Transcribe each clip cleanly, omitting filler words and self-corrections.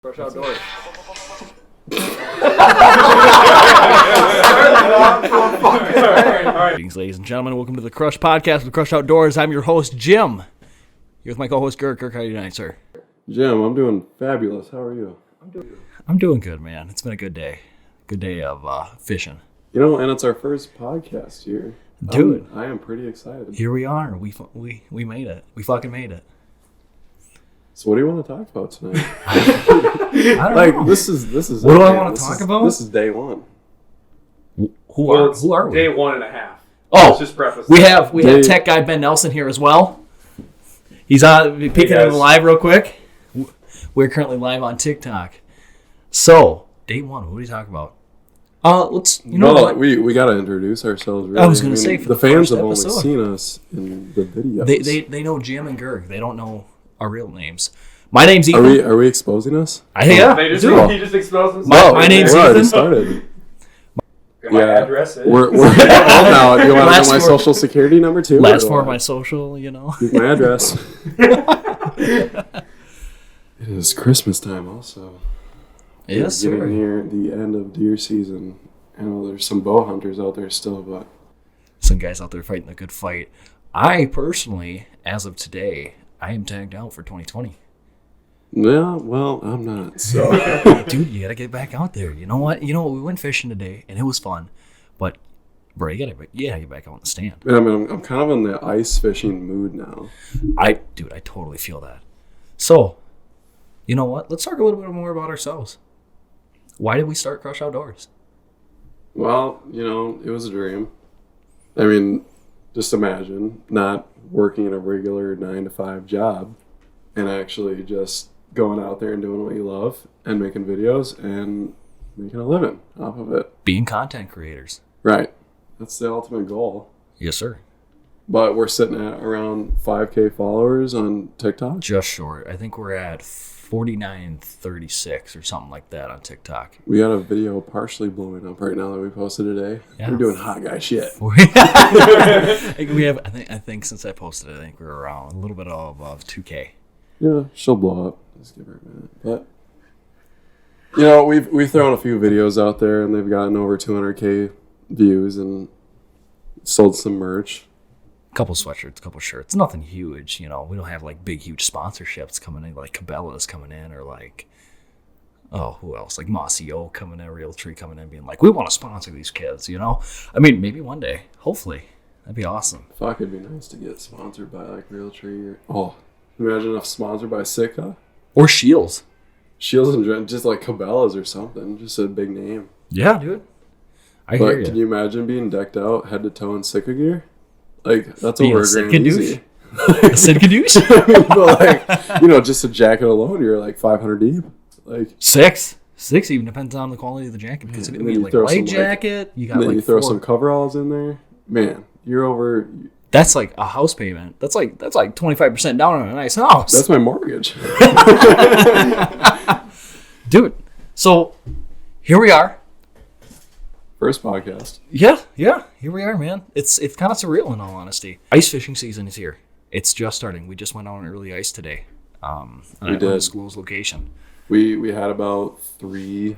Crush Outdoors. Greetings, ladies and gentlemen. Welcome to the Crush Podcast with Crush Outdoors. I'm your host, Jim. You're with my co-host, Girk. Girk, how are you tonight, sir? Jim, I'm doing fabulous. How are you? I'm doing good, man. It's been a good day. Good day of fishing. You know, and it's our first podcast here. Dude. I am pretty excited. Here we are. We made it. We fucking made it. So what do you want to talk about tonight? I don't know. This is What do I want to talk about? This is day one. Who are we? Day 1.5. Oh, Let's just preface we that. have tech guy Ben Nelson here as well. He's on peeking in live real quick. We're currently live on TikTok. So, day one, what are you talking about? What? We got to introduce ourselves. Really. I was going to say, for the fans first have episode, only seen us in the videos. They know Jim and Girk. They don't know our real names. My name's Ethan. Are we exposing us? Yeah. He just exposed himself. My name's We're already Ethan. started. My address is. We're now. Do you want to know my Last social security number too? Last four of my social, Here's my address. It is Christmas time also. Yes, We're sir. getting near the end of deer season. I know there's some bow hunters out there still, but Some guys out there fighting a good fight. I personally, as of today, I am tagged out for 2020. yeah, well, I'm not. So Dude, you gotta get back out there. You know what? We went fishing today, and it was fun. But, bro, you gotta get back out on the stand. I mean, I'm kind of in the ice fishing mood now. I totally feel that. So, you know what? Let's talk a little bit more about ourselves. Why did we start Crush Outdoors? Well, it was a dream. I mean, just imagine not working in a regular 9-to-5 job and actually just going out there and doing what you love and making videos and making a living off of it. Being content creators. Right. That's the ultimate goal. Yes, sir. But we're sitting at around 5K followers on TikTok. Just short. I think we're at 4936 or something like that on TikTok. We got a video partially blowing up right now that we posted today. Yeah. We're doing hot guy shit. I think since I posted it, I think we're around a little bit above 2K. Yeah, she'll blow up. Just give her a minute. But we've thrown a few videos out there and they've gotten over 200K views and sold some merch. Couple sweatshirts, couple shirts, nothing huge. We don't have like big, huge sponsorships coming in, like Cabela's coming in, or like, who else? Like Mossy O coming in, Realtree coming in, being like, we want to sponsor these kids. I mean, maybe one day, hopefully, that'd be awesome. Fuck, it'd be nice to get sponsored by like Realtree. Imagine if sponsored by Sitka Or Shields. Shields and just like Cabela's or something, just a big name. Yeah, dude. I hear But can you. you imagine being decked out head to toe in Sitka gear? Like, that's Being over a a grand Sitka easy. douche? Sitka douche? But like, just a jacket alone, you're like 500 deep. Like, Six even depends on the quality of the jacket, because it And could then be you like throw some, light like- jacket. You got and then like you throw four. some coveralls in there. Man, you're over. That's like a house payment. That's like 25% down on a nice house. That's my mortgage. Dude, so here we are. First podcast. Yeah, here we are, man. It's kind of surreal, in all honesty. Ice fishing season is here. It's just starting. We just went on early ice today. And We at an did. undisclosed location. We had about 3. I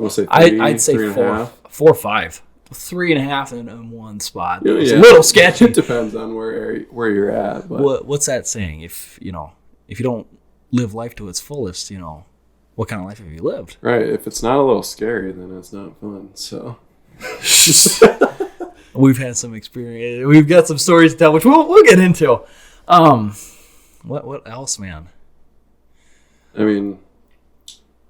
want to say 3. I'd say 3.5. 4 or 5. 3.5 in one spot. Yeah, It's a yeah. little sketchy. It depends on where you're at. But What's that saying? If you don't live life to its fullest, what kind of life have you lived? right, if it's not a little scary, then it's not fun. So We've had some experience. We've got some stories to tell, which we'll get into. What else, man? I mean,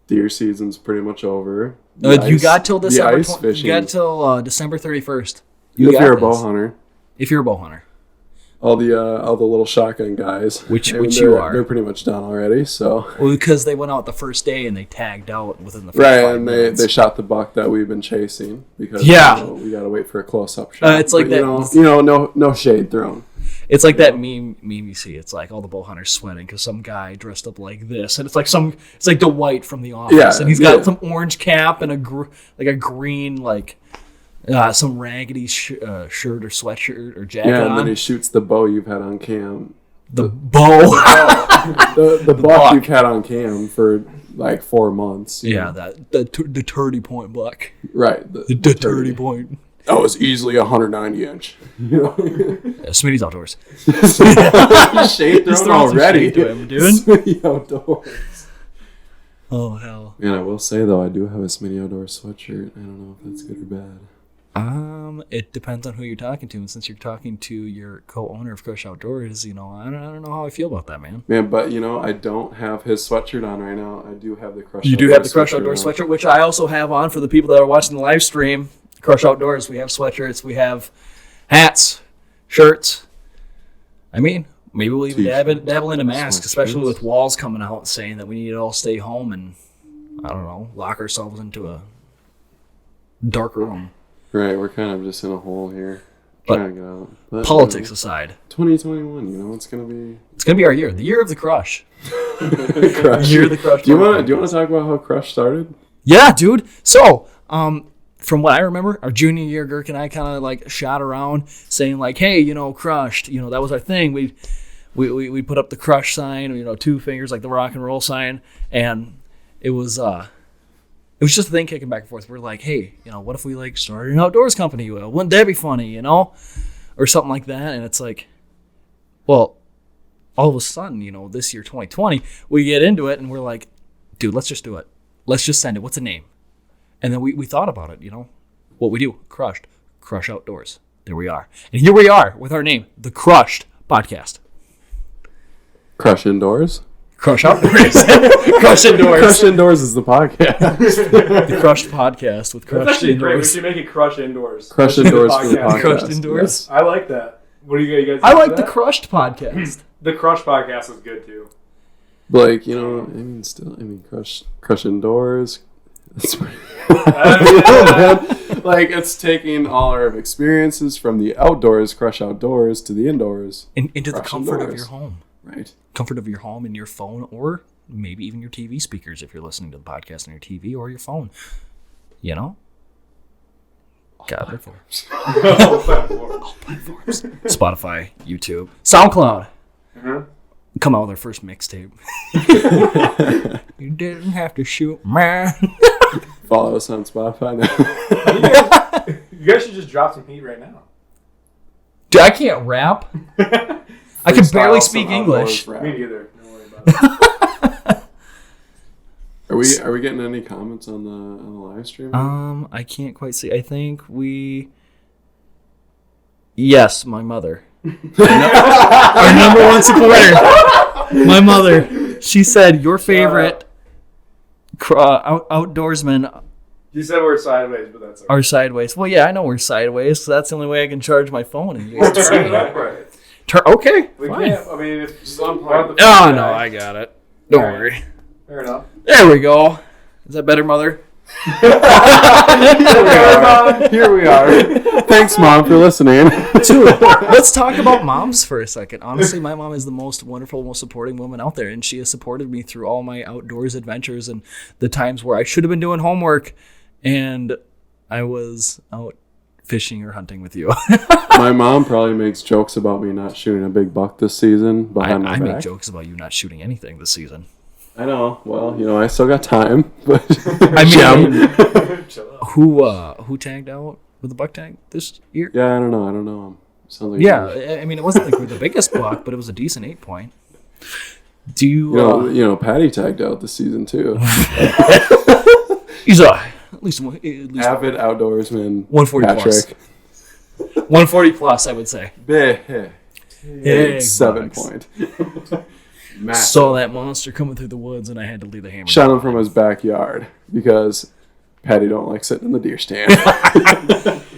deer season's pretty much over. You got till December. ice fishing. You got till December 31st. If you're a got bow this. hunter, If you're a bow hunter, all the little shotgun guys, Which I mean, you are. they're pretty much done already. So well, because they went out the first day and they tagged out within the first right, 5 and minutes. they shot the buck that we've been chasing because Yeah. we got to wait for a close up shot. It's like But, that- no shade thrown. It's like that meme you see. It's like all the bow hunters sweating because some guy dressed up like this, and it's like Dwight from The Office, Yeah, and he's got yeah. some orange cap and a green some raggedy shirt or sweatshirt or jacket Yeah, and then on. he shoots the bow you've had on cam. The bow. The buck buck. you've had on cam for like 4 months. you Yeah, know. the 30 point block. Right. The 30 point. That was easily 190 inch. You know? Smitty's Outdoors. Shade Just thrown throw some already. shade to him, dude. Smitty Outdoors. Oh, hell. And I will say, though, I do have a Smitty Outdoors sweatshirt. I don't know if that's good or bad. It depends on who you're talking to. And since you're talking to your co-owner of Crush Outdoors, I don't know how I feel about that, man. Man, but, I don't have his sweatshirt on right now. I do have the Crush You Outdoors do have the Crush sweatshirt Outdoors on. sweatshirt, which I also have on for the people that are watching the live stream. Crush Outdoors, we have sweatshirts, we have hats, shirts. I mean, maybe we'll even dabble into masks, especially with walls coming out saying that we need to all stay home and, I don't know, lock ourselves into a dark room. Right, we're kind of just in a hole here. But Trying to get out. But, politics aside, 2021, it's going to be... it's going to be our year, the year of the Crush. Crush. Year of the Crush. Do you want to talk about how Crush started? Yeah, dude. So, from what I remember, our junior year, Girk and I kind of like shot around saying like, hey, Crushed, that was our thing. We put up the Crush sign, 2 fingers like the rock and roll sign, and it was just a thing kicking back and forth. We're like, hey, what if we like started an outdoors company? Wouldn't that be funny, or something like that? And it's like, well, all of a sudden, this year 2020, we get into it and we're like, dude, let's just do it. Let's just send it. What's the name? And then we thought about it, what we do, Crushed, Crush Outdoors. There we are. And here we are with our name, the Crushed Podcast. Crush Indoors? Crush Outdoors. Crush Indoors. Crush Indoors is the podcast. The Crushed Podcast with That's Crushed actually great. We Indoors. should make it Crush Indoors. Crush Indoors for the podcast. Crushed Indoors. Yes. I like that. What do you guys I think like of the that? Crushed Podcast. The Crush podcast is good too. Like, Crush Indoors. That's pretty man. Like, it's taking all our experiences from the outdoors, Crush Outdoors, to the indoors. Into the Crush comfort of Indoors. your home. Right. Comfort of your home and your phone, or maybe even your TV speakers if you're listening to the podcast on your TV or your phone. God, All platforms. Spotify, YouTube, SoundCloud. Come out with our first mixtape. You didn't have to shoot, man. Follow us on Spotify now. You guys should just drop some heat right now. Dude, I can't rap. I can barely speak English. Me neither. Don't worry about it. Are we getting any comments on the live stream? I can't quite see. I think Yes, my mother. Our number one supporter. My mother. She said your favorite outdoorsmen You said we're sideways, but that's are sideways. Well, yeah, I know we're sideways, so that's the only way I can charge my phone. And you guys can see me. right. Okay, We fine. can't. I mean, if just unplug the. Oh, no, I got it. Don't All right. worry. Fair enough. There we go. Is that better, Mother? Here we are. Thanks, Mom, for listening. Dude, let's talk about moms for a second. Honestly, my mom is the most wonderful, most supporting woman out there, and she has supported me through all my outdoors adventures and the times where I should have been doing homework and I was out fishing or hunting with you. My mom probably makes jokes about me not shooting a big buck this season behind my I back. make jokes about you not shooting anything this season. I know. Well, I still got time. But I mean, Chill out. who tagged out with the buck tag this year? yeah, I don't know. Sounds like Yeah, I mean, it wasn't like the biggest buck, but it was a decent 8-point. Do you? Patty tagged out this season too. He's at least Avid outdoorsman. 140 Patrick. plus. 140 plus, I would say. Big Big 7 bucks. point. Massive. Saw that monster coming through the woods, and I had to leave the hammer. Shot him from his backyard because Patty don't like sitting in the deer stand.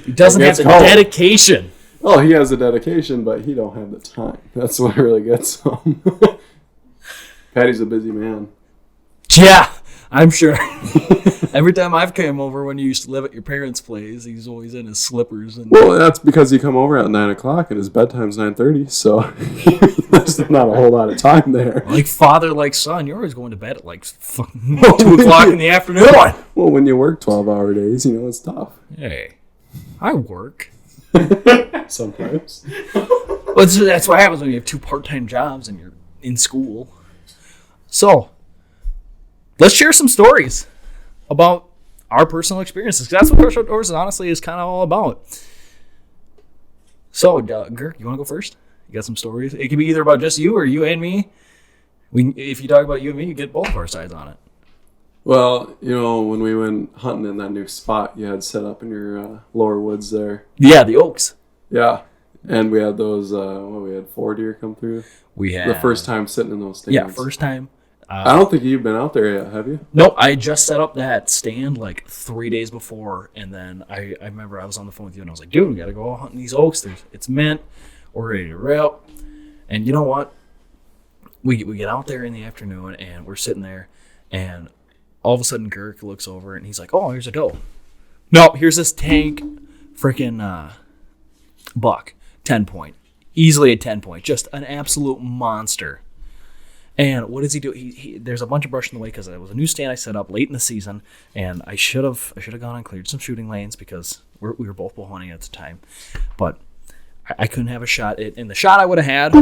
He doesn't have It's the cold. dedication. Oh, he has the dedication, but he don't have the time. That's what really gets him. Patty's a busy man. Yeah, I'm sure. Every time I've come over when you used to live at your parents' place, he's always in his slippers. And Well, that's because you come over at 9 o'clock and his bedtime's 9:30, so there's not a whole lot of time there. like father, like son, you're always going to bed at like 2 o'clock in the afternoon. Well, when you work 12-hour days, it's tough Hey, I work. sometimes. Well, that's what happens when you have 2 part-time jobs and you're in school. So, let's share some stories about our personal experiences. 'Cause that's what Crush Outdoors honestly is kind of all about. So, Girk, you want to go first? You got some stories? It could be either about just you or you and me. If you talk about you and me, you get both of our sides on it. Well, when we went hunting in that new spot you had set up in your lower woods there. Yeah, the Oaks. Yeah. And we had those, we had 4 deer come through. We had The first time sitting in those stands. Yeah, first time. I don't think you've been out there yet, have you? Nope, I just set up that stand like 3 days before, and then I remember I was on the phone with you, and I was like, dude, we got to go hunting these oaks. It's mint. We're ready to rip. And you know what? We get out there in the afternoon, and we're sitting there, and all of a sudden Girk looks over, and he's like, oh, here's a doe. No, here's this tank freaking buck, 10-point. Easily a 10-point. Just an absolute monster. And what does he do? There's a bunch of brush in the way because it was a new stand I set up late in the season, and I should have gone and cleared some shooting lanes because we were both bow hunting at the time, but I couldn't have a shot. And the shot I would have had,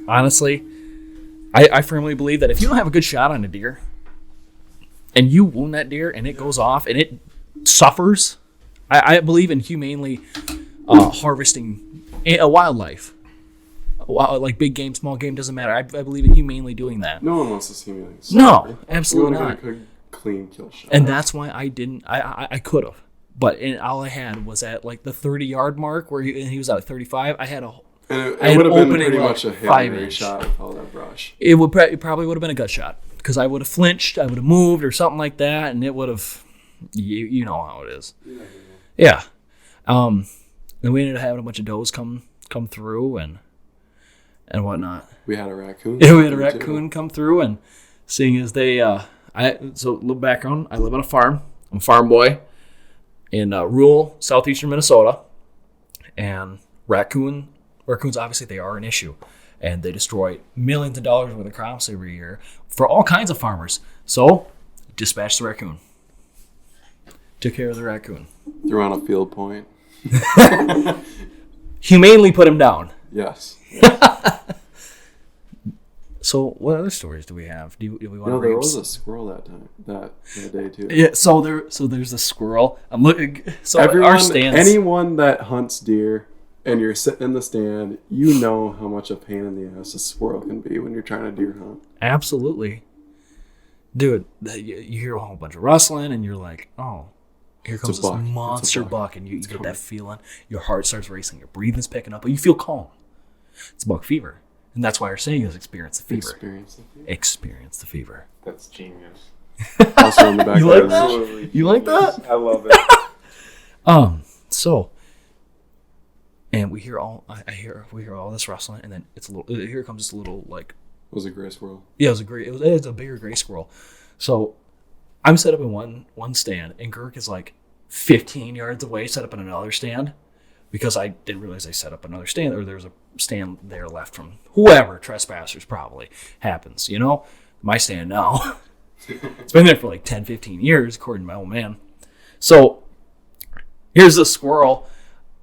honestly, I firmly believe that if you don't have a good shot on a deer, and you wound that deer and it goes off and it suffers, I believe in humanely harvesting a wildlife. Like big game, small game, doesn't matter. I believe in humanely doing that. No one wants to see me like this. No, absolutely not. You want to get a clean kill shot. And that's why I didn't. I could have, but all I had was at like the 30-yard mark where he was at 35. I had a. And I had it would have been opening pretty like much a Hail 5 Mary inch. shot with all that brush. It probably would have been a gut shot because I would have flinched, I would have moved or something like that, and it would have. You know how it is. Yeah. Then we ended up having a bunch of does come through and whatnot. We had a raccoon. Yeah, we had a raccoon come through, and seeing as they, so a little background, I live on a farm. I'm a farm boy in rural southeastern Minnesota, and raccoons obviously they are an issue, and they destroy millions of dollars worth of crops every year for all kinds of farmers. So, dispatched the raccoon. Took care of the raccoon. Threw on a field point. Humanely put him down. Yes. So, what other stories do we have? Do we want to? No, there was a squirrel that day too. Yeah. So there's a squirrel. I'm looking. So Everyone, our stands. anyone that hunts deer and you're sitting in the stand, you know how much a pain in the ass a squirrel can be when you're trying to deer hunt. Absolutely, dude. You hear a whole bunch of rustling, and you're like, oh. Here comes this monster buck, and you get that feeling. Your heart starts racing, your breathing's picking up, but you feel calm. It's buck fever. And that's why our saying is experience the fever. Experience the fever. That's genius. Also on the back You like of that? Absolutely You like genius. that? I love it. So, and we hear all this rustling, and then here comes this little like. Was a gray squirrel. Yeah, it was a bigger gray squirrel. So, I'm set up in one stand, and Girk is like 15 yards away, set up in another stand, because I didn't realize I set up another stand, or there's a stand there left from whoever, trespassers probably, happens, My stand now. It's been there for like 10, 15 years, according to my old man. So, here's the squirrel.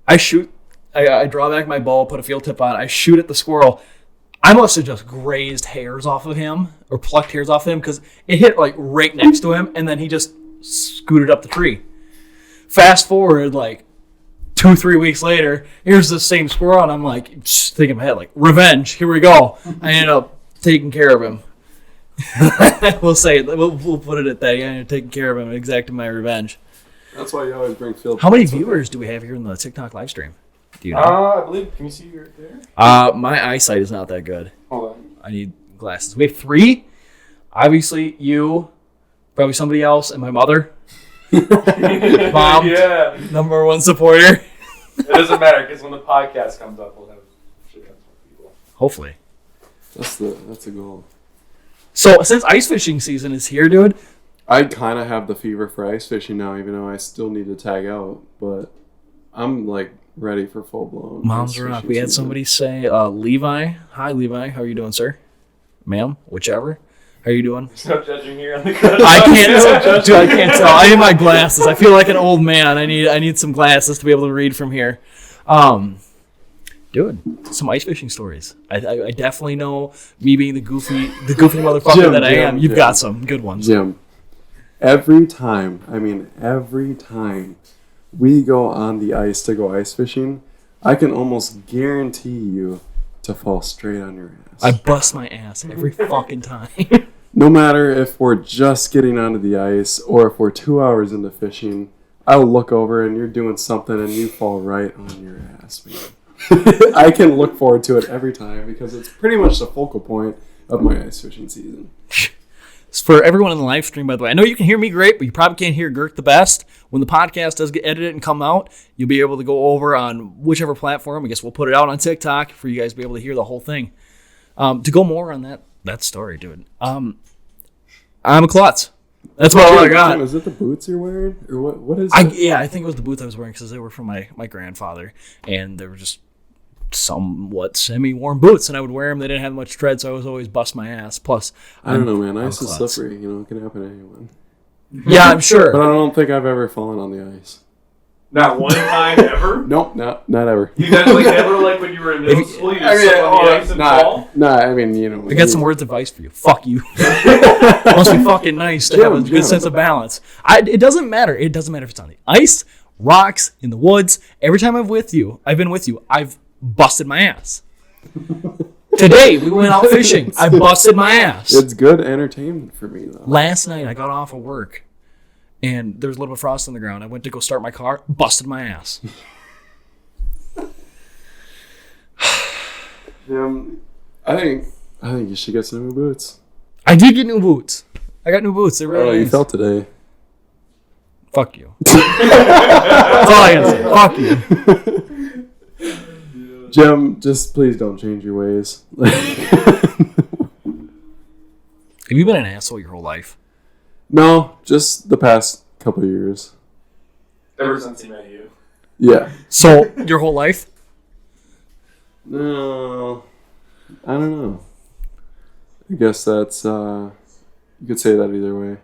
I shoot, I draw back my bow, put a field tip on, I shoot at the squirrel. I must have just grazed hairs off of him or plucked hairs off him because it hit like right next to him, and then he just scooted up the tree. Fast forward like 2-3 weeks later, here's the same squirrel, and I'm like thinking in my head like revenge. Here we go. I ended up taking care of him. We'll say it. We'll put it at that. I ended up taking care of him and exacting my revenge. That's why you always bring field. How many viewers do we have here in the TikTok live stream? Do you know? I believe. Can you see right there? My eyesight is not that good. Hold on. I need glasses. We have 3. Obviously, you, probably somebody else, and my mother. Mom, Yeah. number 1 supporter. It doesn't matter because when the podcast comes up, we'll have shit tons more people. Hopefully. That's a goal. So, since ice fishing season is here, dude. I kind of have the fever for ice fishing now, even though I still need to tag out. But I'm like ready for full blown. Mom's rock. We had somebody say, Levi. Hi, Levi. How are you doing, sir? Ma'am, whichever. How are you doing? There's no judging here on the I can't tell. Dude, I can't tell. I need my glasses. I feel like an old man. I need some glasses to be able to read from here. Dude, Dude, some ice fishing stories. I definitely know, me being the goofy motherfucker Jim, that I am. You've Jim. got some good ones. Jim, every time we go on the ice to go ice fishing, I can almost guarantee you to fall straight on your ass. I bust my ass every fucking time. No matter if we're just getting onto the ice or if we're 2 hours into fishing, I'll look over and you're doing something and you fall right on your ass, man. I can look forward to it every time because it's pretty much the focal point of my ice fishing season. For everyone in the live stream, by the way, I know you can hear me great, but you probably can't hear Girk the best. When the podcast does get edited and come out, you'll be able to go over on whichever platform. I guess we'll put it out on TikTok for you guys to be able to hear the whole thing. To go more on that story, dude. I'm a klutz. That's all I got. Is it the boots you're wearing? Or what is it? Yeah, I think it was the boots I was wearing because they were from my grandfather, and they were just somewhat semi-warm boots, and I would wear them. They didn't have much tread, so I was always bust my ass. Plus, I don't know, man. I'm Ice is klutz. slippery. You know, it can happen to anyone. Yeah, I'm sure. But I don't think I've ever fallen on the ice. Not one time ever? Nope, not ever. You definitely never, like when you were in middle school, you just sit on the ice and fall? I mean, you know. I got some words of advice for you. Fuck you. Must be fucking nice to have a good sense of balance. It doesn't matter. It doesn't matter if it's on the ice, rocks, in the woods. Every time I've been with you, I've busted my ass. Today, we went out fishing. I busted my ass. It's good entertainment for me, though. Last night, I got off of work, and there was a little bit of frost on the ground. I went to go start my car, busted my ass. I think you should get some new boots. I did get new boots. I got new boots. They're I don't know really how you nice. felt today. Fuck you. That's all I gotta say. Fuck you. Jim, just please don't change your ways. Have you been an asshole your whole life? No, just the past couple of years. Ever since he met you. Yeah. So, your whole life? No, I don't know. I guess that's, you could say that either way.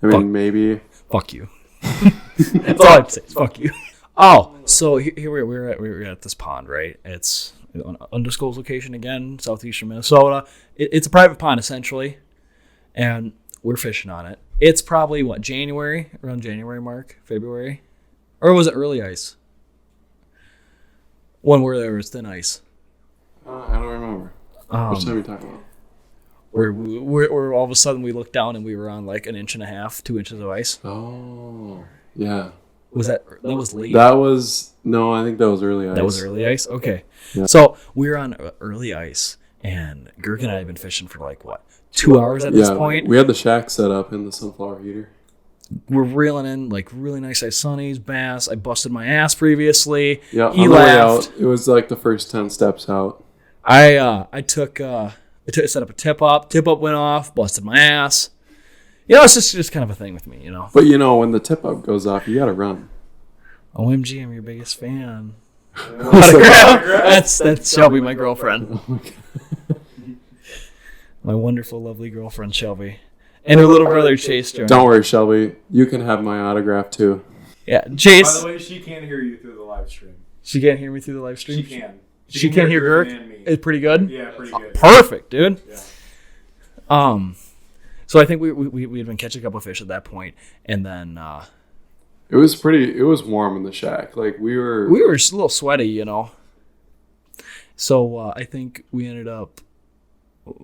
I mean, Fuck. maybe. Fuck you. That's all I have to say. Is fuck you. Oh, so here we're at this pond, right? It's an undisclosed location again, southeastern Minnesota. It's a private pond, essentially, and we're fishing on it. It's probably, January? Around January mark? February? Or was it early ice? One where there was thin ice. I don't remember. Which time are you talking about? Where all of a sudden we looked down and we were on like 1.5 inches, 2 inches of ice. Oh, yeah. That was late? No, I think that was early ice. That was early ice? Okay. Yeah. So we were on early ice, and Girk and I have been fishing for 2 hours at this point. We had the shack set up in the sunflower heater. We're reeling in really nice sized sunnies, bass. I busted my ass previously. Yeah, He on the way laughed. out, it was like the first 10 steps out. I set up a tip up. Tip up went off, busted my ass. It's just kind of a thing with me, But when the tip up goes off, you gotta run. OMG, I'm your biggest fan. That's That's Shelby, my girlfriend. My wonderful, lovely girlfriend, Shelby. And her little brother, Chase joined. Don't worry, Shelby. You can have my autograph too. Yeah, By Chase. the way, she can't hear you through the live stream. She can't hear me through the live stream? She can. She can hear Girk? and me. It's pretty good? Yeah, pretty good. Perfect, dude. Yeah. So I think we had been catching a couple of fish at that point, and then It was warm in the shack. Like we were just a little sweaty, So I think we ended up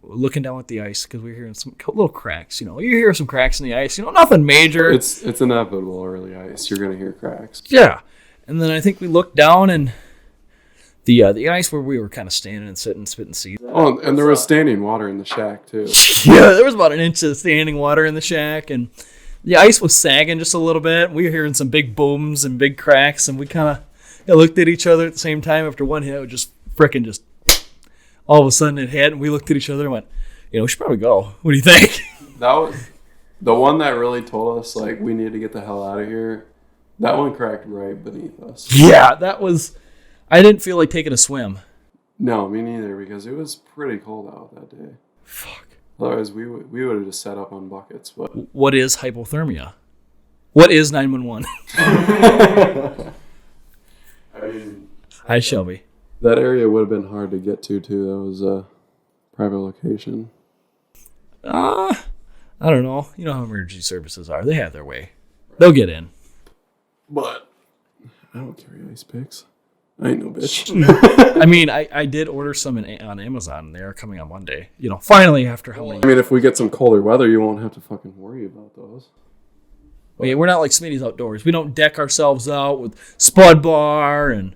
looking down at the ice because we were hearing some little cracks. You hear some cracks in the ice. Nothing major. It's inevitable early ice. You're gonna hear cracks. Yeah, and then I think we looked down and the ice where we were kind of standing and sitting, spitting seeds. Oh, and there was standing water in the shack too. Yeah, there was about 1 inch of standing water in the shack, and the ice was sagging just a little bit. We were hearing some big booms and big cracks, and we kind of looked at each other at the same time. After one hit, it just all of a sudden it hit, and we looked at each other and went, we should probably go. What do you think? That was the one that really told us we need to get the hell out of here. That one cracked right beneath us. Yeah, that was. I didn't feel like taking a swim. No, me neither, because it was pretty cold out that day. Fuck. Otherwise, we would have just set up on buckets. But What is hypothermia? What is 911? I mean, Hi, Shelby. That area would have been hard to get to, too. That was a private location. I don't know. You know how emergency services are. They have their way. They'll get in. But I don't carry ice picks. I ain't no bitch. I mean, I did order some on Amazon, and they are coming on Monday. You know, finally, after how many... I mean, if we get some colder weather, you won't have to fucking worry about those. We're not like Smitty's Outdoors. We don't deck ourselves out with Spud Bar and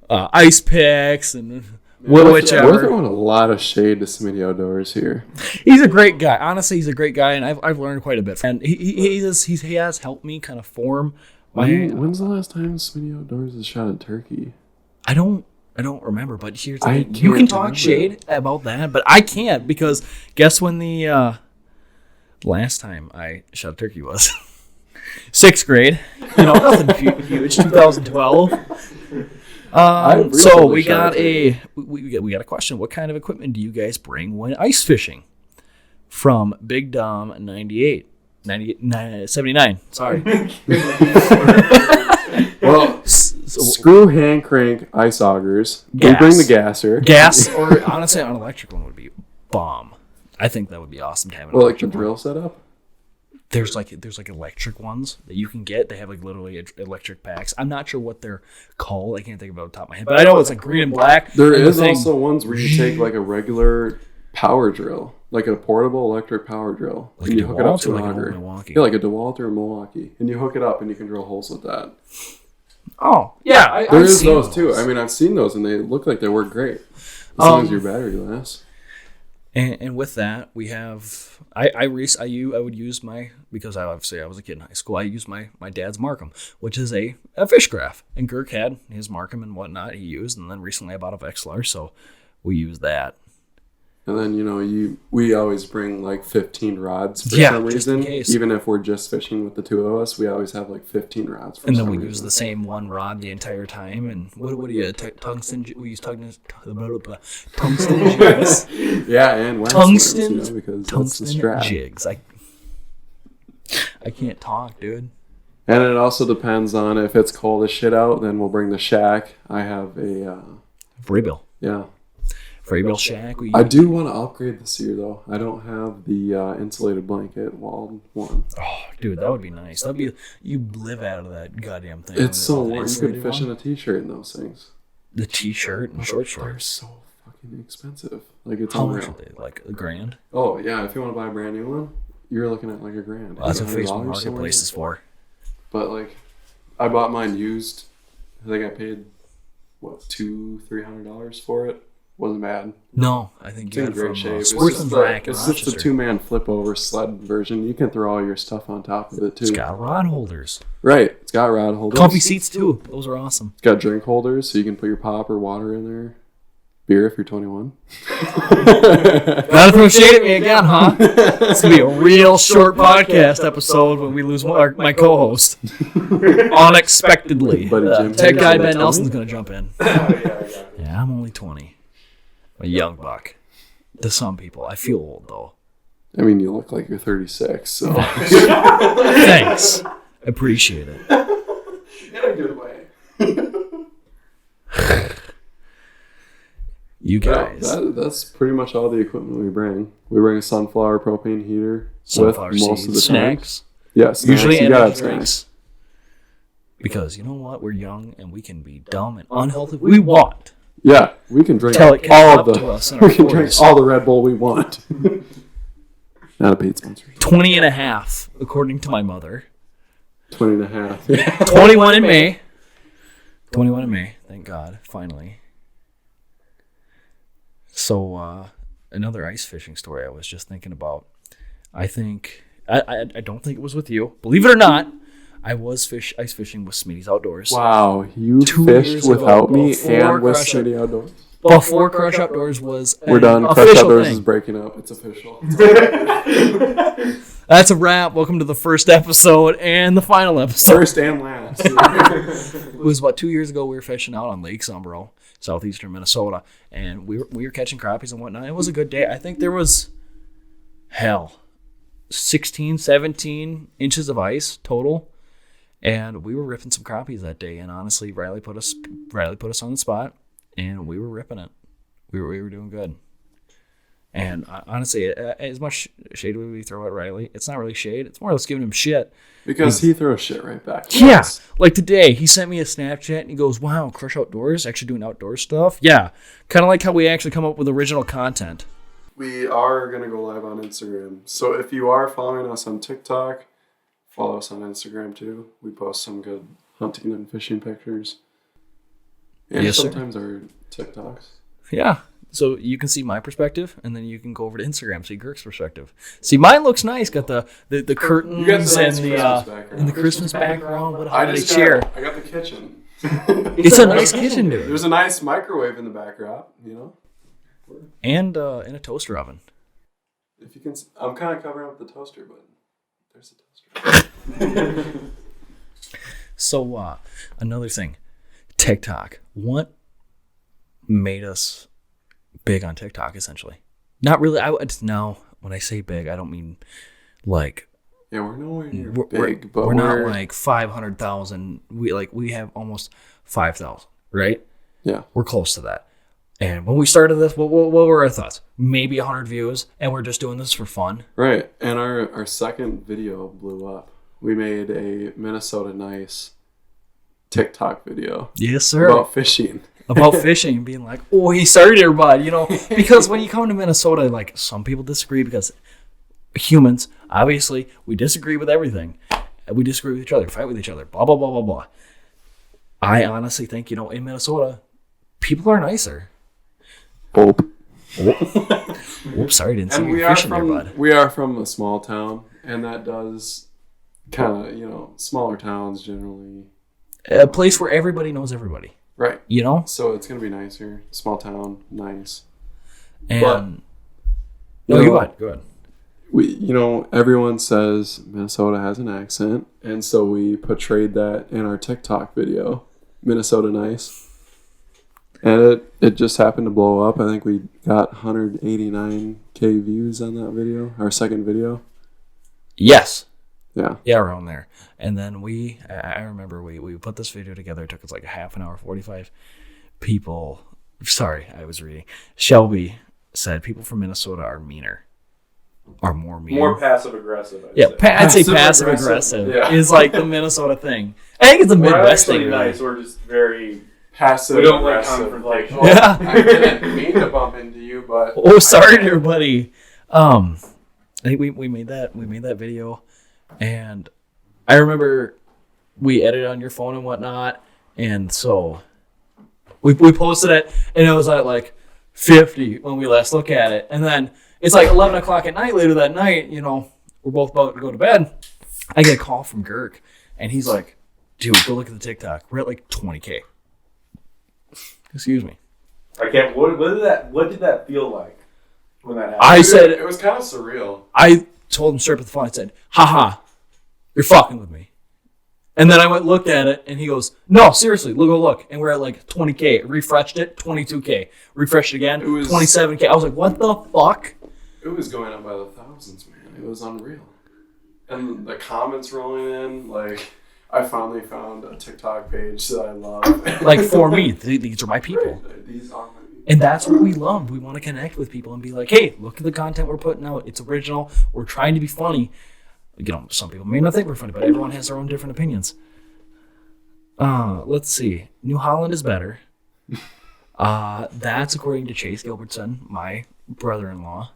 ice picks and whichever. We're throwing a lot of shade to Smitty Outdoors here. He's a great guy. Honestly, he's a great guy, and I've learned quite a bit. And he has helped me kind of form my... When's the last time Smitty Outdoors has shot a turkey? I don't remember, but here's the thing. You can talk shade about that, but I can't, because guess when the last time I shot a turkey was? 6th grade. You know, nothing huge. 2012. So we got a question. What kind of equipment do you guys bring when ice fishing? From Big Dom 79. Sorry. Well, screw hand crank ice augers. Gas. We bring the gasser. Gas, or honestly, an electric one would be bomb. I think that would be awesome to have an Well, like the electric one. drill setup? There's like electric ones that you can get. They have like literally electric packs. I'm not sure what they're called. I can't think of it off the top of my head, but I know it's like green and black. There and is the thing- also ones where you take like a regular power drill, like a portable electric power drill, Like and a you hook it up DeWalt to or an like an old auger. Milwaukee? Yeah, like a DeWalt or a Milwaukee, and you hook it up and you can drill holes with that. Oh yeah, There is those too. I mean, I've seen those and they look like they work great as long as your battery lasts. And with that, we have I would use my, because I was a kid in high school. I used my dad's Markham, which is a fish graph, and Girk had his Markham and whatnot he used, and then recently I bought a Vexilar, so we use that. And then we always bring like 15 rods for some just in reason. case. Even if we're just fishing with the two of us, we always have like 15 rods for And some then we reason. use the same one rod the entire time. And what do you tungsten? We use tungsten jigs. Yeah, and wax Tungsten, worms, because that's the tungsten strap. jigs. I can't talk, dude. And it also depends on if it's cold as shit out, then we'll bring the shack. I have a Vrabel. yeah. Vrabel shack. I do want to upgrade this year though. I don't have the insulated blanket walled one. Oh, dude, that would be nice. That'd be, you live out of that goddamn thing. It's so The warm. You insulated could fish one. in a t-shirt in those things. The t-shirt and short They're shorts. so fucking expensive. Like it's How much are unreal. they? Like $1,000? Oh yeah, if you want to buy a brand new one, you're looking at like $1,000. Well, that's what $800 Facebook somewhere. Marketplace is for. But like, I bought mine used. I think I paid $200-$300 for it. Wasn't bad. No, I think It's you in got it great from shape. Sportsman's Rack in It's just a Rochester. 2-man flip over sled version. You can throw all your stuff on top of it too. It's got rod holders. Right. It's got rod holders. Comfy seats too. Those are awesome. It's got drink holders so you can put your pop or water in there. Beer if you're 21. Gotta throw shade at me again, huh? It's gonna be a real short podcast episode when we lose my co-host unexpectedly. Buddy Jim. Tech guy Ben Tell Nelson's me. gonna jump in. Yeah. Yeah, I'm only 20. A young buck. To some people, I feel old though. I mean, you look like you're 36, so. Thanks. Appreciate it. In a good way. You guys. That's pretty much all the equipment we bring. We bring a sunflower propane heater Sunflower with most seeds, of the snacks. time. Yeah, snacks. Usually you gotta energy have snacks. drinks. Because you know what? We're young and we can be dumb and unhealthy. We want. Yeah, we can drink Till it all catches of up to us in our we can drink 40s. all the Red Bull we want. Not a paid sponsor. 20 and a half, according to my mother. 20 and a half. Yeah. 21 in May. 21 in May. Thank God. Finally. So, another ice fishing story I was just thinking about. I don't think it was with you. Believe it or not, I was ice fishing with Smitty's Outdoors. Wow, you 2 years fished ago, without me before and with Crush City Outdoors. Before Crush Outdoors was We're an done. Crush official Outdoors thing. is breaking up. It's official. That's a wrap. Welcome to the first episode and the final episode. First and last. It was about 2 years ago. We were fishing out on Lake Sombro, southeastern Minnesota, and we were catching crappies and whatnot. It was a good day. I think there was 16, 17 inches of ice total, and we were ripping some crappies that day. And honestly, Riley put us on the spot. and we were ripping it. We were doing good. And honestly, as much shade we throw at Riley, it's not really shade. It's more or less giving him shit. Because he throws shit right back. Yeah. Like today, he sent me a Snapchat and he goes, wow, Crush Outdoors, actually doing outdoor stuff? Yeah. Kind of like how we actually come up with original content. We are going to go live on Instagram. So if you are following us on TikTok, follow us on Instagram too. We post some good hunting and fishing pictures. And Yes, sir. sometimes our TikToks. Yeah. So you can see my perspective, and then you can go over to Instagram, see Girk's perspective. See, mine looks nice. Got the curtains You got the nice and Christmas background. and the Christmas background. What a I holiday just cheer. I got the kitchen. It's a nice kitchen, dude. There's a nice microwave in the backdrop, you know? And a toaster oven. If you can, I'm kind of covering up the toaster, but there's a toaster. So another thing, TikTok. What made us big on TikTok? Essentially, not really. No, when I say big, I don't mean like Yeah, we're nowhere near we're, big, but we're not like 500,000. We have almost 5,000, right? Yeah. We're close to that. And when we started this, what were our thoughts? Maybe 100 views, and we're just doing this for fun. Right. And our second video blew up. We made a Minnesota Nice TikTok video Yes, sir. about fishing. About fishing and being like, oh, he started here, bud. You know, because when you come to Minnesota, like some people disagree because humans, obviously, we disagree with everything. We disagree with each other, fight with each other, blah, blah, blah, blah, blah. I honestly think, you know, in Minnesota, people are nicer. Oops, sorry, didn't see And you fishing there, bud. we are from a small town, and that does kind of, you know, smaller towns generally. A place where everybody knows everybody, Right. you know? So it's going to be nicer. Small town, nice. And But- no, you you know, go ahead. Go ahead. Everyone says Minnesota has an accent, and so we portrayed that in our TikTok video, Minnesota Nice. And it just happened to blow up. I think we got 189K views on that video, our second video. Yes. Yeah. Yeah, around there. And then I remember we put this video together. It took us like a half an hour, 45 people. Sorry, I was reading. Shelby said people from Minnesota are meaner. Are more mean. More passive aggressive. Yeah, say. I'd say passive Passive-aggressive, aggressive yeah. is like the Minnesota thing. I think it's a We're Midwest actually thing. nice. We're just very. Passive. We don't like aggressive. confrontation. Yeah. I didn't mean to bump into you, but Oh, sorry, everybody. I think we made that video, and I remember we edited on your phone and whatnot, and so we posted it, and it was at like 50 when we last look at it, and then it's like 11 o'clock at night later that night. You know, we're both about to go to bed. I get a call from Girk, and he's like, "Dude, go look at the TikTok. We're at like 20K." Excuse me. I can't. What did that feel like when that happened? I said it was kind of surreal. I told him straight up at the phone. I said, haha, you're fucking with me. And then I went looked at it, and he goes, no, seriously, go look. And we're at like 20K. Refreshed it, 22K. Refreshed it again, It was- 27K. I was like, what the fuck? It was going up by the thousands, man. It was unreal. And the comments rolling in, like, I finally found a TikTok page that I love. Like, for me, these are my people. Right, these are my people. And that's what we love. We want to connect with people and be like, hey, look at the content we're putting out. It's original. We're trying to be funny. You know, some people may not think we're funny, but everyone has their own different opinions. Let's see. New Holland is better. That's according to Chase Gilbertson, my brother-in-law.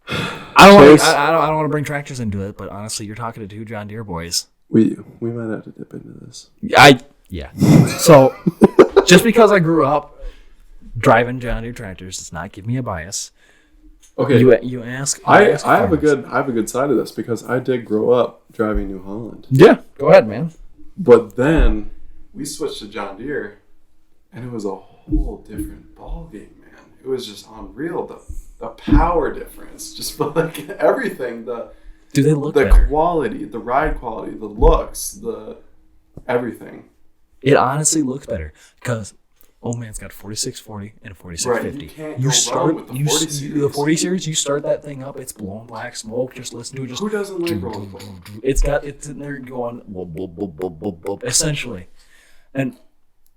I don't want to bring tractors into it, but honestly, you're talking to two John Deere boys. We might have to dip into this. Yeah. So, just because I grew up driving John Deere tractors does not give me a bias. Okay, You ask. I ask have a farmers. good side of this because I did grow up driving New Holland, Yeah. Go ahead, man. but then we switched to John Deere, and it was a whole different ballgame, man. It was just unreal. The power difference, just like everything. Do they look The better? quality, the ride quality, the looks, the everything. It honestly looks better because old man's got 4640 and a 4650. Right, you can't go wrong with the 40 series. The 40 series. You start that thing up, it's blowing black smoke. Just listen to it. Just Who doesn't like rolling forward? it's in there going whoop, whoop, whoop, whoop, whoop, whoop, essentially, and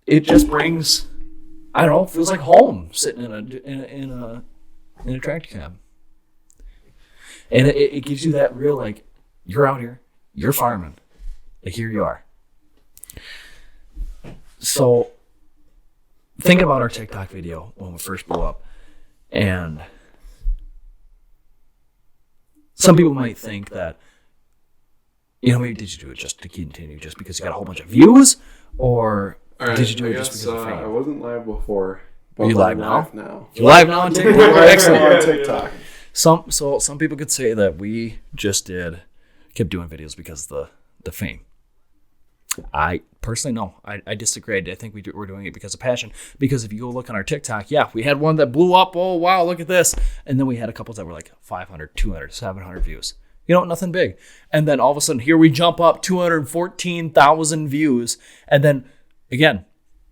it just brings I don't know, it feels like home sitting in a tractor cab. And it gives you that real, like, you're out here, you're farming. Like, here you are. So, think about our TikTok video when we first blew up. And some people might think that, maybe did you do it just to continue, just because you got a whole bunch of views? Or did you do it just because of fame? I wasn't live before. Are you live now? Now. You're live now on TikTok? Excellent. On TikTok. Some people could say that we just kept doing videos because of the fame. I personally no. I disagreed. I think we're doing it because of passion. Because if you go look on our TikTok, yeah, we had one that blew up. Oh, wow, look at this. And then we had a couple that were like 500, 200, 700 views. Nothing big. And then all of a sudden, here we jump up 214,000 views. And then, again,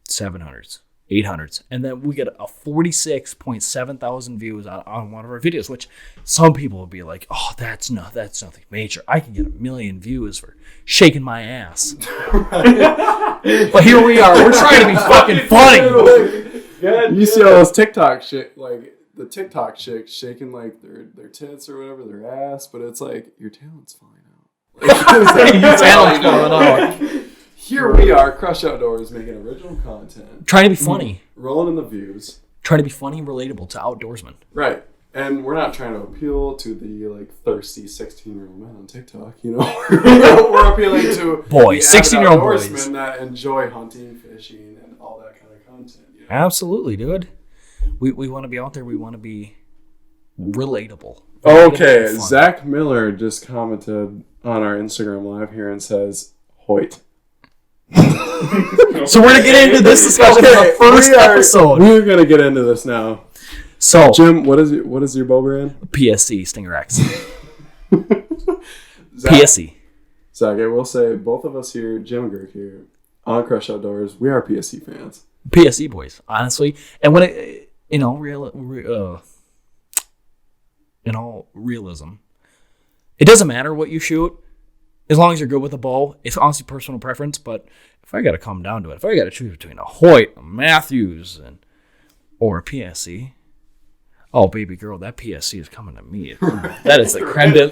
700s, 800s. And then we get a 46.7 thousand views on one of our videos, which some people will be like, oh, that's nothing major. I can get 1 million views for shaking my ass. But here we are. We're trying to be fucking funny. You see all those TikTok shit, like the TikTok chicks shaking like their tits or whatever, their ass, but it's like, your talent's falling out. Like, Your talent's falling out. Here we are, Crush Outdoors, making original content. Trying to be funny. Rolling in the views. Trying to be funny and relatable to outdoorsmen. Right. And we're not trying to appeal to the like thirsty 16-year-old men on TikTok, We're appealing to boys, 16-year-old outdoorsmen boys that enjoy hunting, fishing, and all that kind of content. Absolutely, dude. We want to be out there. We want to be relatable. Okay, Zach Miller just commented on our Instagram live here and says, Hoyt. So we're going to get into this discussion in the first episode. We're going to get into this now. So, Jim, what is your bow brand? PSC Stinger X. Zach, PSC. Zach, I will say, both of us here, Jim and Girk here, on Crush Outdoors, we are PSC fans. PSC boys, honestly. And when in all realism, it doesn't matter what you shoot, as long as you're good with a bow. It's honestly personal preference, but if I got to come down to it, if I got to choose between a Hoyt, a Matthews, or a PSC, oh, baby girl, that PSC is coming to me. That is the creme de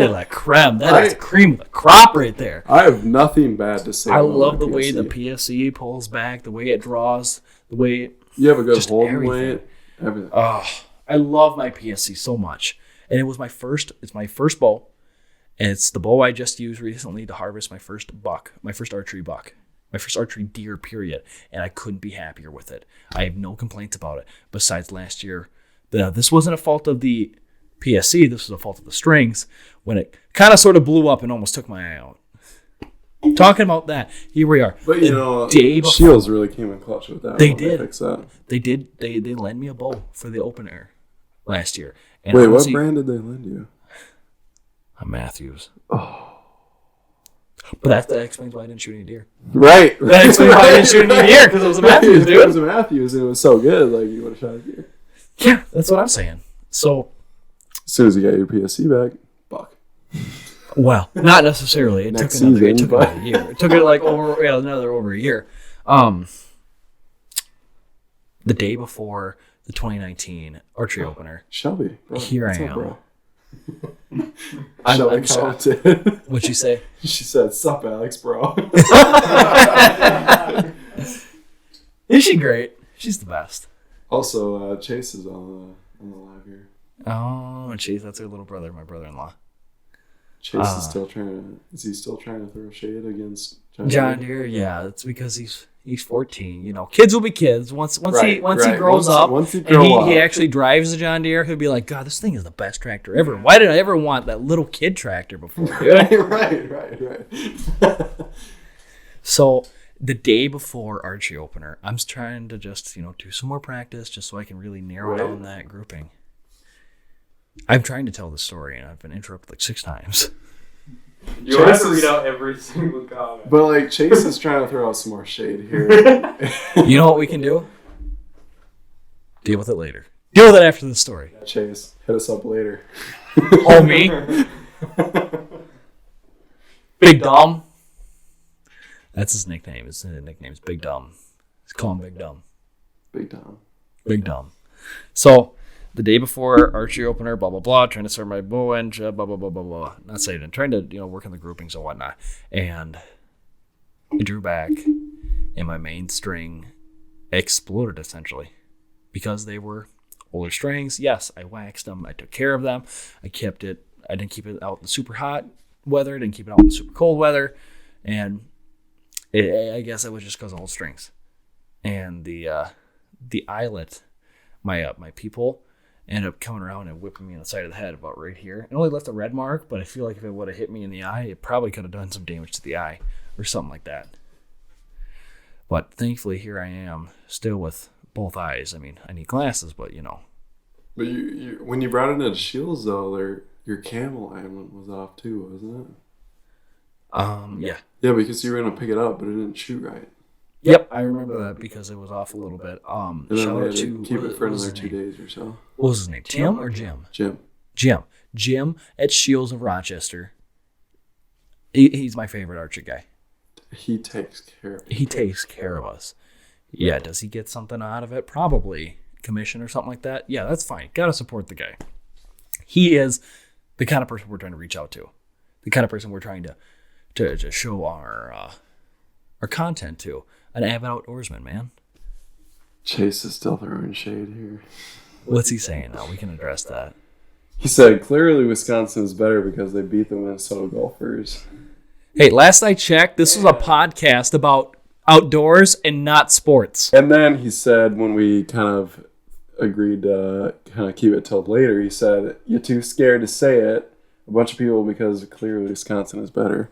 la creme. That is the cream of the crop right there. I have nothing bad to say. I love the way the PSC pulls back, the way it draws, the way you have a good holding weight. Everything. Oh, I love my PSC so much, and it's my first bow, and it's the bow I just used recently to harvest my first buck, my first archery buck, my first archery deer. Period, and I couldn't be happier with it. I have no complaints about it. Besides last year. This wasn't a fault of the PSC. This was a fault of the strings when it kind of sort of blew up and almost took my eye out. Talking about that, here we are. But Shields really came in clutch with that. They did. They did. They lent me a bow for the open air last year. And wait, honestly, what brand did they lend you? A Matthews. Oh. But that explains why I didn't shoot any deer. Right. That explains why I didn't shoot any deer, because it was a Matthews, dude. It was a Matthews, and it was so good, like you would have shot a deer. Yeah, that's what I'm saying. So, as soon as you got your PSC back, buck. Well, not necessarily. It took another year. It took it like over a year. The day before the 2019 archery opener. Shelby, bro, here I am. Bro? I'm commented. What'd she say? She said, "Sup, Alex, bro." Is she great? She's the best. Also, Chase is on the live here. Oh, Chase, that's her little brother, my brother-in-law. Chase is still trying to throw shade against John Deere? Yeah, it's because he's 14. Kids will be kids. Once he grows up, he actually drives a John Deere, he'll be like, God, this thing is the best tractor ever. Why did I ever want that little kid tractor before? Right. So the day before archery opener, I'm trying to just, do some more practice just so I can really narrow down that grouping. I'm trying to tell the story, and I've been interrupted like 6 times. You have to read out every single comment. But, like, Chase is trying to throw out some more shade here. You know what we can do? Deal with it later. Deal with it after the story. Chase, hit us up later. Oh, me? Big Dumb? That's his nickname. His nickname is Big Dumb. Let's call him Big Dumb. Big Tom. Big dumb. So the day before archery opener, blah blah blah, trying to start my bow end, blah blah blah blah blah. Not saying it, trying to work on the groupings and whatnot. And I drew back, and my main string exploded essentially because they were older strings. Yes, I waxed them. I took care of them. I kept it. I didn't keep it out in the super hot weather. Didn't keep it out in the super cold weather, and I guess it was just because of old strings. And the eyelet, my peephole, ended up coming around and whipping me on the side of the head about right here. It only left a red mark, but I feel like if it would have hit me in the eye, it probably could have done some damage to the eye or something like that. But thankfully, here I am, still with both eyes. I mean, I need glasses, but But you when you brought it into Shields, though, your camel eyelet was off too, wasn't it? Yeah. Yeah, because you were going to pick it up, but it didn't shoot right. Yep, I remember that because it was off a little bit. And then Shout we out had to to keep it for what was another his 2 name? days or so. What was his name? Tim or Jim? Jim. Jim at Shields of Rochester. He's my favorite archer guy. He takes care of it. He takes care of us. Yeah, does he get something out of it? Probably. Commission or something like that? Yeah, that's fine. Gotta support the guy. He is the kind of person we're trying to reach out to. The kind of person we're trying to show our content to. An avid outdoorsman, man. Chase is still throwing shade here. What's he saying now? We can address that. He said, clearly Wisconsin is better because they beat the Minnesota Golfers. Hey, last I checked, this was a podcast about outdoors and not sports. And then he said, when we kind of agreed to kind of keep it till later, he said, you're too scared to say it. A bunch of people because clearly Wisconsin is better.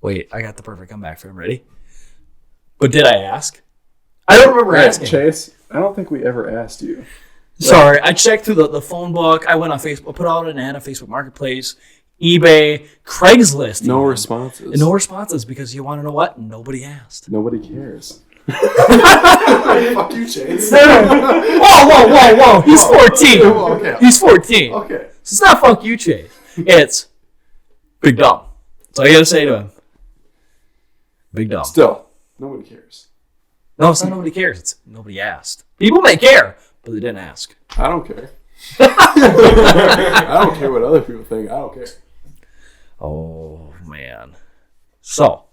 Wait, I got the perfect comeback for him. Ready? But did I ask? I don't remember asking. Chase, I don't think we ever asked you. Sorry, I checked through the phone book. I went on Facebook, put out an ad on Facebook Marketplace, eBay, Craigslist. No even. responses. No responses because you want to know what? Nobody asked. Nobody cares. Fuck you, Chase. Whoa. He's 14. Okay. He's 14. Okay. So it's not fuck you, Chase. It's big dumb. That's all you got to say to him. Big dumb. Still, nobody cares. No, it's not nobody cares. It's nobody asked. People may care, but they didn't ask. I don't care. I don't care what other people think. I don't care. Oh, man. So,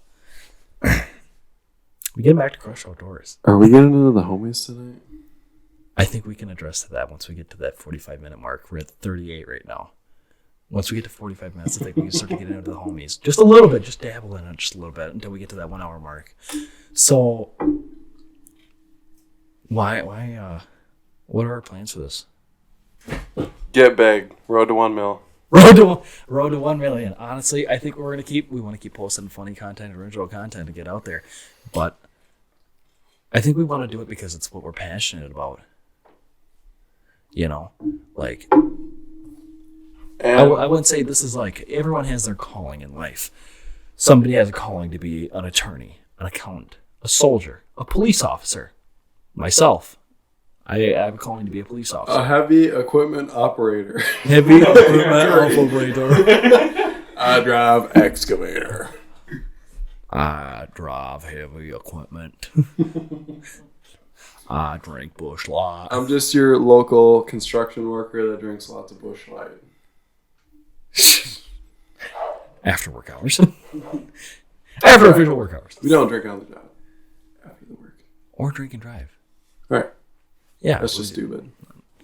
we get back to Crush Outdoors. Are we getting into the homies tonight? I think we can address that once we get to that 45-minute mark. We're at 38 right now. Once we get to 45 minutes, I think we can start to get into the homies. Just a little bit. Just dabble in it just a little bit until we get to that 1 hour mark. So, what are our plans for this? Get big. Road to 1 mil. Road to 1 million. Honestly, I think we want to keep posting funny content, original content to get out there. But I think we want to do it because it's what we're passionate about. Like, I wouldn't say this is like, everyone has their calling in life. Somebody has a calling to be an attorney, an accountant, a soldier, a police officer. Myself, I have a calling to be a police officer. A heavy equipment operator. Heavy equipment operator. I drive excavator. I drive heavy equipment. I drink Busch Light. I'm just your local construction worker that drinks lots of Busch Light. After work hours. After official work hours. We don't drink on the job. After the work. Or drink and drive. Right. Yeah. That's just stupid.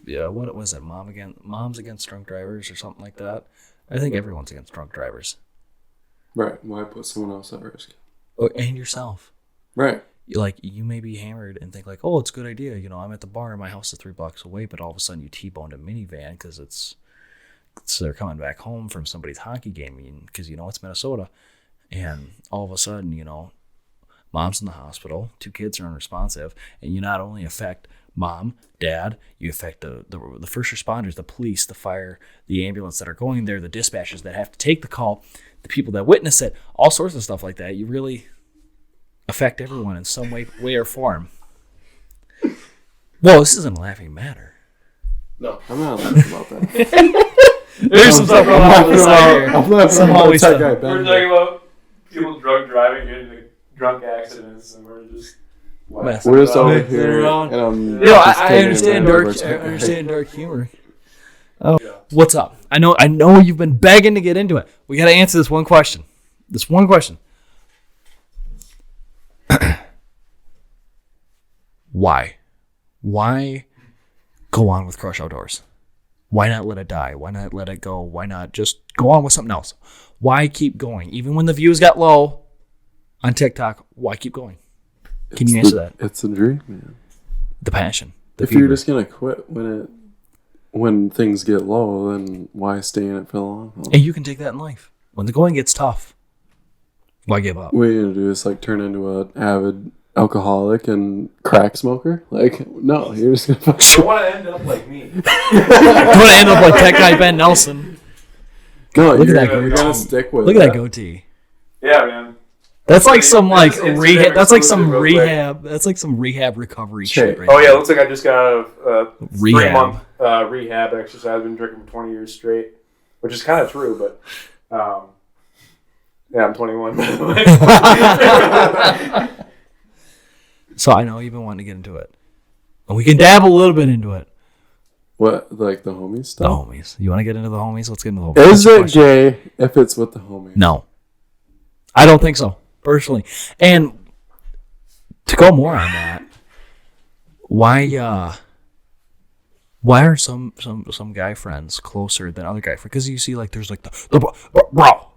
Yeah, what was it? Moms against drunk drivers or something like that? I think everyone's against drunk drivers. Right. Why put someone else at risk? Oh, and yourself. Right. Like, you may be hammered and think like, oh, it's a good idea. I'm at the bar and my house is 3 blocks away, but all of a sudden you T-boned a minivan because they're coming back home from somebody's hockey game because, it's Minnesota. And all of a sudden, mom's in the hospital, 2 kids are unresponsive, and you not only affect mom, dad, you affect the first responders, the police, the fire, the ambulance that are going there, the dispatchers that have to take the call, the people that witness it, all sorts of stuff like that. You really affect everyone in some way or form. Well, this isn't a laughing matter. No, I'm not laughing about that. There's some stuff going on the side here. I'm laughing about that guy, We're talking about people drunk driving, getting into drunk accidents, and we're just Messing We're just around. over Messing here. around. And I'm You know, just I taking understand advantage dark. of I our- understand dark humor. Oh, what's up? I know you've been begging to get into it. We got to answer this one question. This one question. Why? Why go on with Crush Outdoors? Why not let it die? Why not let it go? Why not just go on with something else? Why keep going? Even when the views got low on TikTok, why keep going? Can you answer that? It's a dream, man. The passion. The If you're fever. just gonna quit when things get low, then why stay in it for the long haul? And you can take that in life. When the going gets tough, why give up? What are you gonna do? Is like turn into an avid alcoholic and crack smoker? Like, no, you're just gonna. Don't want to end up like me. I'm going to end up like that guy Ben Nelson. No, Look at you're that gonna, goatee. stick with. Look at that it. goatee. Yeah, man. That's like some like Instagram rehab. That's like some exclusive real quick. rehab. That's like some rehab recovery Okay. shit. Right Oh there. yeah, looks like I just got out of Rehab. 3-month rehab exercise. I've been drinking for 20 years straight, which is kind of true, but yeah, I'm 21. By the way. So I know you've been wanting to get into it, and we can dabble a little bit into it. What, like the homies The stuff? homies. You want to get into the homies? Let's get into the homies. Is it gay if it's with the homies? No, I don't think so personally. And to go more on that, why are some guy friends closer than other guy friends? Because you see, like, there's like the bro,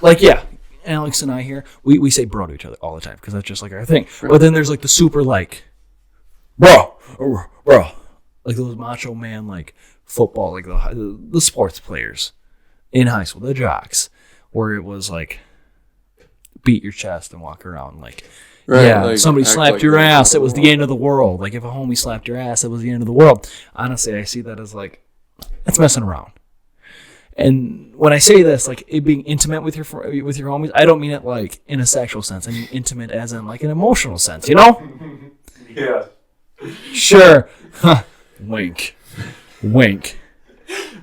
like yeah. Alex and I here, we say bro to each other all the time because that's just like our thing. But then there's like the super like bro, like those macho man like football, like the sports players in high school, the jocks, where it was like beat your chest and walk around like, Right, yeah, like, somebody act slapped like your they're ass, top it was of the the end of the world. Like if a homie slapped your ass, it was the end of the world. Honestly, I see that as like, that's messing around. And when I say this, like it being intimate with your homies, I don't mean it like in a sexual sense. I mean intimate as in like an emotional sense, you know? Yeah. Sure. Wink. Wink.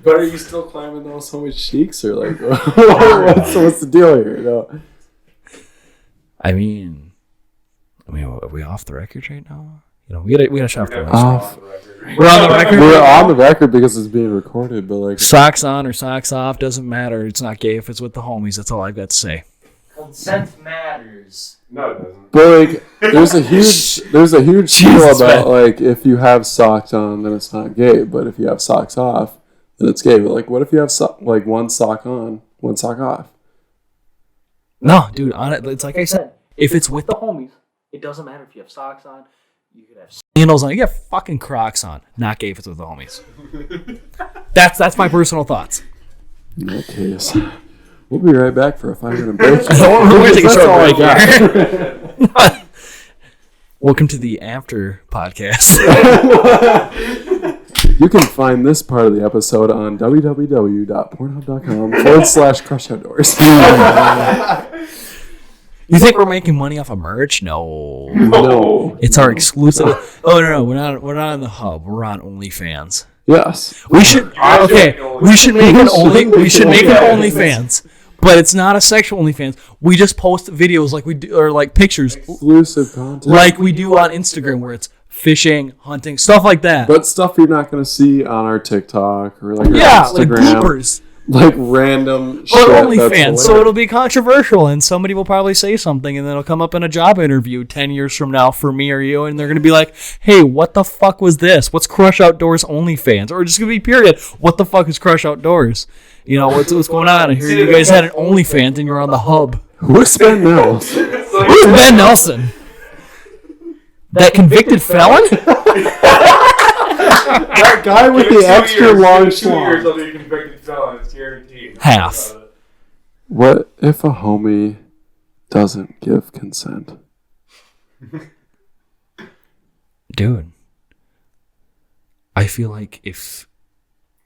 But are you still climbing those homies' cheeks, or like, what's the deal here? No. I mean, are we off the record right now? You know, we gotta shop for Off. We're on the record. We're on the record because it's being recorded, but like, Socks on or socks off doesn't matter. It's not gay if it's with the homies. That's all I've got to say. Consent matters. No, it doesn't. but like, there's a huge deal Jesus, about man. like if you have socks on, then it's not gay, but if you have socks off, then it's gay. But like, what if you have like one sock on, one sock off? No, dude, on it, it's like I said. If it's with the homies, it doesn't matter if you have socks on. You could have sandals on. You have fucking Crocs on. Not gay if it's with the homies. That's my personal thoughts. In that case, we'll be right back for a 5-minute break. We're gonna take a That's short all I break got. here. Welcome to the after podcast. You can find this part of the episode on www.pornhub.com/crushoutdoors. You think we're making money off of merch? No. No. It's our exclusive. Oh no, we're not on the hub. We're on OnlyFans. Yes. We should we should make an OnlyFans, but it's not a sexual OnlyFans. We just post videos like we do, or like pictures Exclusive content. like we do on Instagram, where it's fishing, hunting, stuff like that. But stuff you're not going to see on our TikTok or like our yeah, like Instagram. bloopers. Like random shit. Or that's OnlyFans, hilarious. so it'll be controversial, and somebody will probably say something, and then it'll come up in a job interview 10 years from now for me or you, and they're gonna be like, "Hey, what the fuck was this? What's Crush Outdoors OnlyFans?" Or just gonna be period. What the fuck is Crush Outdoors? You know what's going on? I hear you guys had an OnlyFans and you're on the hub. Who's Ben Mills? Who's Ben Nelson? That convicted felon? That guy with the extra long 2 years schlong. until you're convicted felon. It's guaranteed. Half. What if a homie doesn't give consent? Dude, I feel like if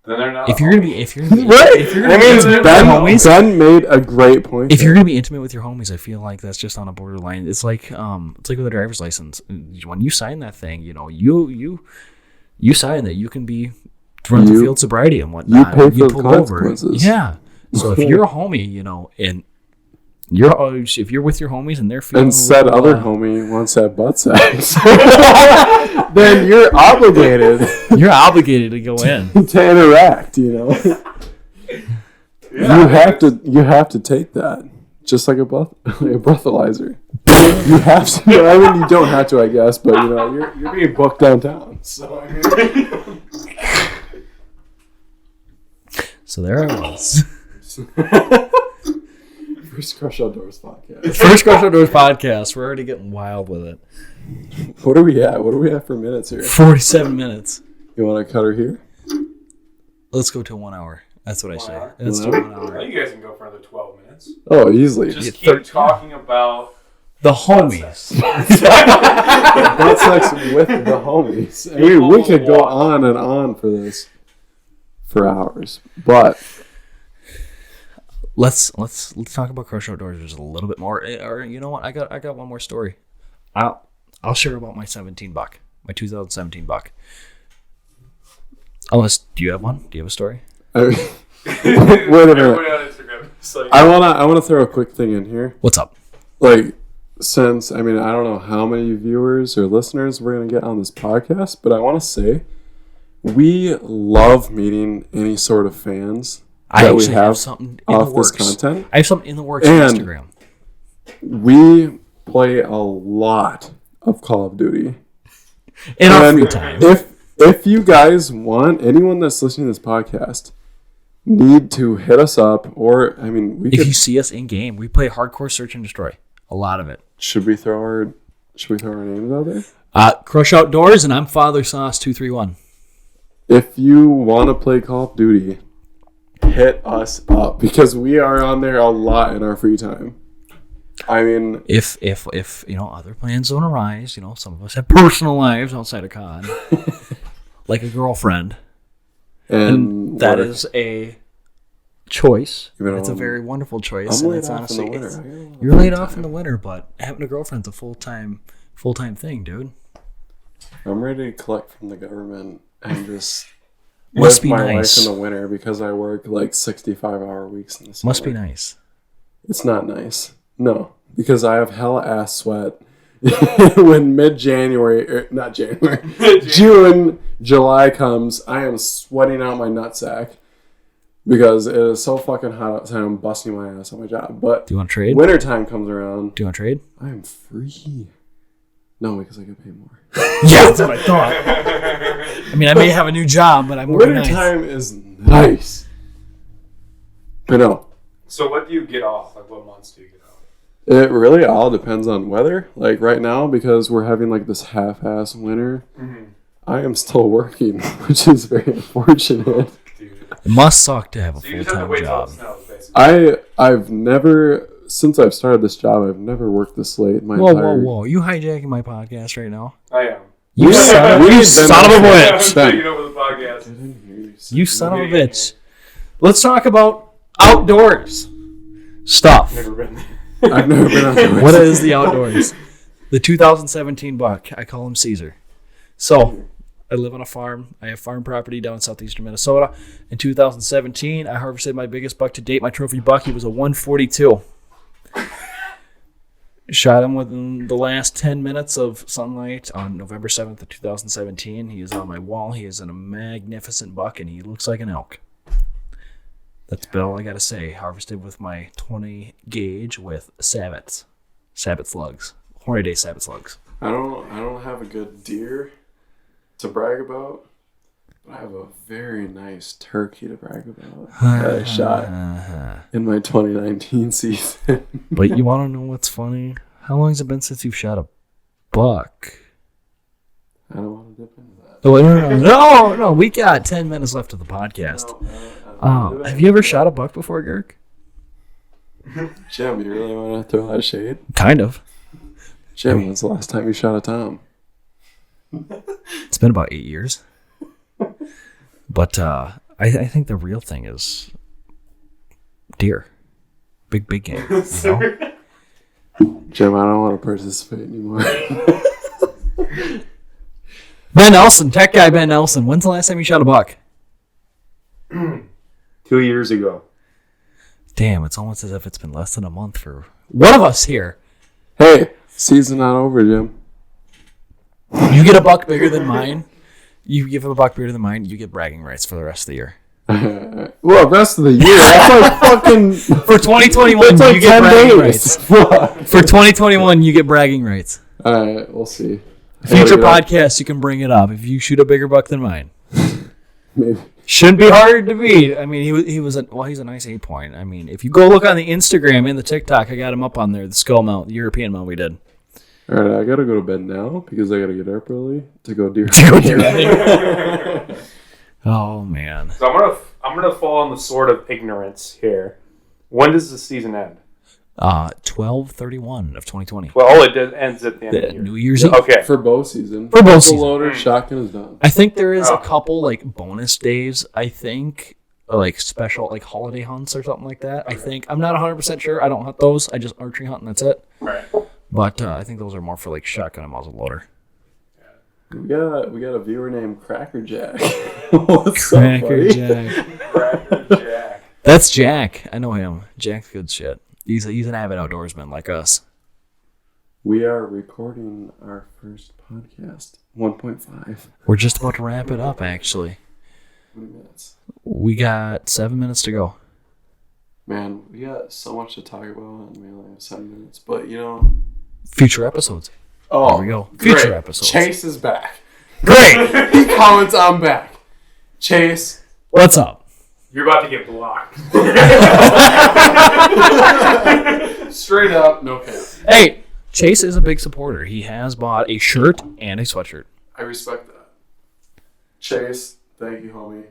Then they're not. you're gonna be Right. intimate with your homies, Ben made a great point. if there. you're gonna be intimate with your homies, I feel like that's just on a borderline. It's like with a driver's license. When you sign that thing, you know, you sign that you can be run the You- field sobriety and whatnot. pay for the pull consequences. Yeah. So if you're a homie, you know, and If you're with your homies and they're feeling and said a little, other homie wants to have butt sex, then you're obligated you're obligated to go in. to interact. You know, you have to take that, just like a breathalyzer. You have to. I mean, you don't have to, I guess, but you know, you're being booked downtown. So I mean, So there I was. First Crush Outdoors podcast. First Crush Outdoors podcast. We're already getting wild with it. What are we at? What are we at for minutes here? 47 minutes. You want to cut her here? Let's go to 1 hour. That's what I say. hour? Let's do 1 1 Well, hour. you guys can go for another 12 minutes. Oh, easily. Just Yeah, keep talking about The homies. Butt sex with the homies. I mean, we could go on and on for this for hours, but Let's talk about Crush Outdoors just a little bit more. Or you know what? I got one more story. I'll share about my 17 buck, my 2017 buck. Unless, do you have one? Do you have a story? wait a everybody minute. on Instagram. It's like, I wanna throw a quick thing in here. What's up? Like, since I mean, I don't know how many viewers or listeners we're gonna get on this podcast, but I want to say we love meeting any sort of fans I that we actually have something in the off works. this content. I have something in the works on And- Instagram. We play a lot of Call of Duty. In our And free time. If you guys want, anyone that's listening to this podcast need to hit us up, or I mean, we If could. you see us in game, we play hardcore search and destroy. A lot of it. Should we throw our names out there? Crush Outdoors, and I'm Father Sauce 231. If you want to play Call of Duty, hit us up because we are on there a lot in our free time. I mean, If you know other plans don't arise, you know some of us have personal lives outside of COD, like a girlfriend, and that work. is a choice. You know, It's a very wonderful choice. I'm and laid it's off in the honestly, winter. it's- you're laid off in the winter, but having a girlfriend's a full time thing, dude. I'm ready to collect from the government and just Must live be my nice. life in the winter because I work like 65-hour weeks in the summer. Must be nice. It's not nice. No, because I have hella ass sweat when mid-January, not January, June, July comes. I am sweating out my nutsack because it is so fucking hot outside. I'm busting my ass on my job. But Do you want to trade? wintertime comes around. Do you want to trade? I am free. No, because I get paid more. Yeah, that's what I thought. I mean, I may have a new job, but I'm working nice. Wintertime is nice. I know. so what do you get off? Like, what months do you get off? It really all depends on weather. Like right now, because we're having like this half-ass winter, I am still working, which is very unfortunate. Dude. It must suck to have a So full you just have to time wait till job. it snows, basically. I've never, since I've started this job, I've never worked this late in my Whoa, entire. whoa! You hijacking my podcast right now? I am. You Yeah, son, we you did son of a that. bitch! Ben. Taking over the podcast. You son of a bitch! Let's talk about outdoors stuff. Never been there. I've never been on the What is the outdoors? The 2017 buck. I call him Caesar. So, I live on a farm. I have farm property down in southeastern Minnesota. In 2017, I harvested my biggest buck to date, my trophy buck. He was a 142. Shot him within the last 10 minutes of sunlight on November 7th of 2017. He is on my wall. He is a magnificent buck, and he looks like an elk. That's Bill, I gotta say. Harvested with my 20 gauge with sabots. Sabot slugs. Horny Sabot slugs. I don't have a good deer to brag about, but I have a very nice turkey to brag about that I shot in my 2019 season. But you want to know what's funny? How long has it been since you've shot a buck? I don't want to dip into that. Oh, no, we got 10 minutes left of the podcast. Have you ever shot a buck before, Girk? Jim, you really want to throw that shade? Kind of. Jim, when's the last time you shot a tom? It's been about 8 years. But I think the real thing is deer. Big game. You know? Jim, I don't want to participate anymore. Ben Nelson, tech guy Ben Nelson. When's the last time you shot a buck? 2 years ago. Damn, it's almost as if it's been less than a month for one of us here. Hey, season not over, Jim. You get a buck bigger than mine. You give him a buck bigger than mine. You get bragging rights for the rest of the year. Well, rest of the year. That's like fucking. For 2021, That's like you get 10 bragging days. rights. For 2021, you get bragging rights. All right, we'll see. Future podcasts, you can bring it up if you shoot a bigger buck than mine. Maybe. Shouldn't be hard to beat. I mean, he's a nice 8 point. I mean, if you go look on the Instagram and the TikTok, I got him up on there. The skull mount, the European mount we did. All right, I gotta go to bed now because I gotta get up early to go deer. Oh man. So I'm gonna fall on the sword of ignorance here. When does the season end? 12/31 of 2020. Well, it ends at the end of the year. New Year's Eve. Okay. For bow season. For bow season. Loader, shotgun is done. I think there is Oh. a couple like bonus days. I think like special like holiday hunts or something like that. I think I'm not 100% sure. I don't hunt those. I just archery hunt and that's it. Right. But I think those are more for like shotgun and muzzle loader. We got a viewer named Cracker Jack. What's Cracker up, buddy? Jack. Cracker Jack. That's Jack. I know him. Jack's good shit. He's an avid outdoorsman like us. We are recording our first podcast. 1.5. We're just about to wrap it up. Actually, 20 minutes. we got 7 minutes to go. Man, we got so much to talk about, and we only have 7 minutes. But you know, Future episodes. oh, There we go. Future great. episodes. Chase is back. Great. He comments, "I'm back." Chase, What's up? You're about to get blocked. straight up, no cap. Hey, Chase is a big supporter. He has bought a shirt and a sweatshirt. I respect that. Chase, thank you, homie.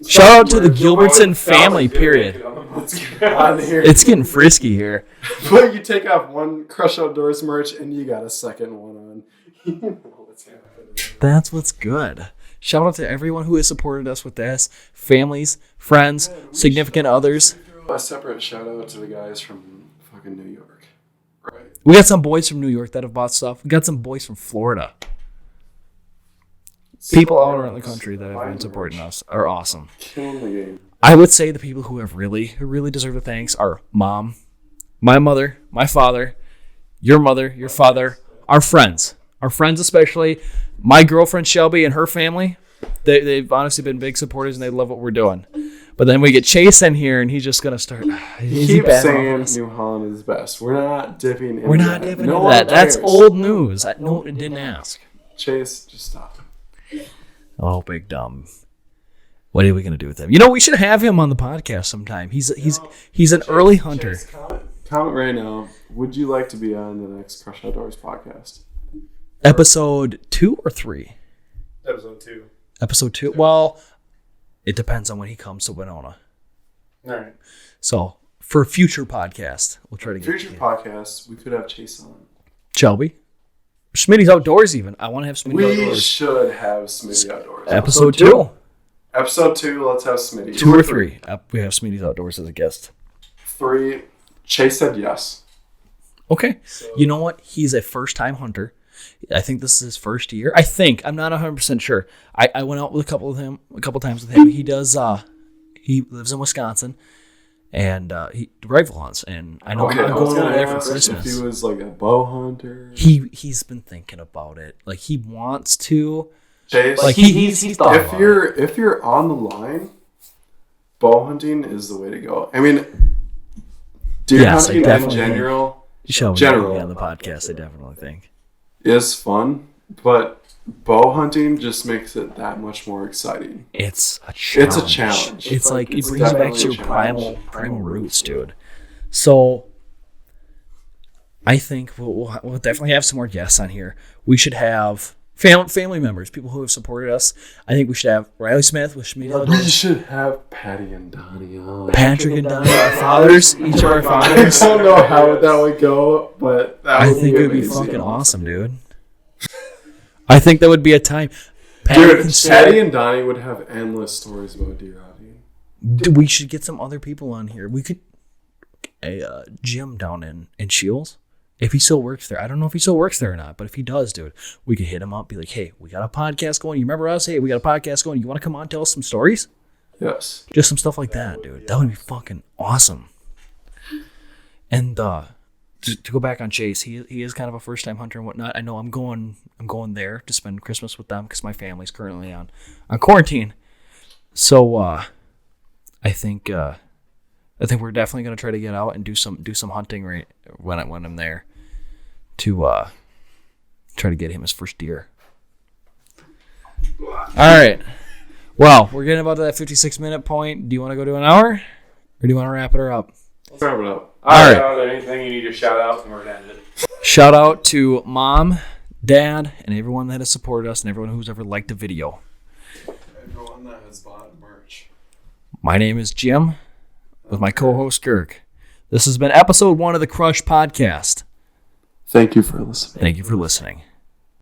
Shout out to the Gilbertson family, period. On here. It's getting frisky here. But you take off one Crush Outdoors merch and you got a second one on. You know what's happening. That's what's good. Shout out to everyone who has supported us with this. Families, friends, significant others. A separate shout out to the guys from fucking New York. Right. We got some boys from New York that have bought stuff. We got some boys from Florida. People all around the country that have been supporting us are awesome. Killing the game. I would say the people who really deserve the thanks are Mom, my mother, my father, your mother, your father, our friends especially, my girlfriend Shelby and her family. They've honestly been big supporters and they love what we're doing. But then we get Chase in here and he's just gonna start. He keeps saying New Holland is best. We're not dipping into we're not that. dipping No into one that. That's cares. old news. I didn't ask. Chase, just stop. Oh, big dumb. What are we gonna do with him? You know, we should have him on the podcast sometime. He's an early hunter. Chase, comment right now. Would you like to be on the next Crush Outdoors podcast? Episode 2 or 3? Episode 2. Episode 2. Well, it depends on when he comes to Winona. All right. So for a future podcast, we'll try to get Future podcast, we could have Chase on. Shelby, Smitty's Outdoors. Even I want to have Smitty We Outdoors. should have Smitty Outdoors. Episode 2. Episode 2, let's have Smitty. 2 or 3. We have Smitty's Outdoors as a guest. 3, Chase said yes. Okay. You know what? He's a first-time hunter. I think this is his first year. I'm not 100% sure. I went out with a couple times with him. He does. He lives in Wisconsin, and he rifle hunts. And I know Okay, I'm I was going over gonna there for ask Christmas. if he was like a bow hunter. He's been thinking about it. Like he wants to. Chase, Like he's thought if about if you're on the line, bow hunting is the way to go. I mean, deer Yes, I hunting in definitely general Shelby on the podcast. I definitely think. is fun, but bow hunting just makes it that much more exciting. It's a challenge. It's a challenge. It's like it It's brings you back definitely to a your challenge. primal roots, dude. So I think we'll definitely have some more guests on here. We should have family members, people who have supported us. I think we should have Riley Smith with Schmied We Outdoors, should have Patty and Donnie on. Patrick and Donnie, our fathers, each of our I fathers. don't know how that would go, but that I would think it would be amazing. fucking awesome, dude. I think that would be a time. Patty Dude, can say- Patty and Donnie would have endless stories about deer hunting. we should get some other people on here. We could Jim down in Shields. If he still works there. I don't know if he still works there or not, but if he does, dude, we could hit him up, be like, hey, we got a podcast going. You remember us? Hey, we got a podcast going. You want to come on, tell us some stories? Yes. Just some stuff like that, dude. That would be fucking awesome. And to go back on Chase, he is kind of a first time hunter and whatnot. I know I'm going there to spend Christmas with them because my family's currently on quarantine. So I think we're definitely gonna try to get out and do some hunting right when I'm there to try to get him his first deer. All right. Well, we're getting about to that 56-minute point. Do you want to go to an hour, or do you want to wrap it up? Let's wrap it up. All right. Is there anything you need to shout out and we're going to end it? Shout out to Mom, Dad, and everyone that has supported us and everyone who's ever liked the video. Everyone that has bought merch. My name is Jim, with my co-host Kirk. This has been episode 1 of the Crush Podcast. Thank you for listening. Thank you for listening.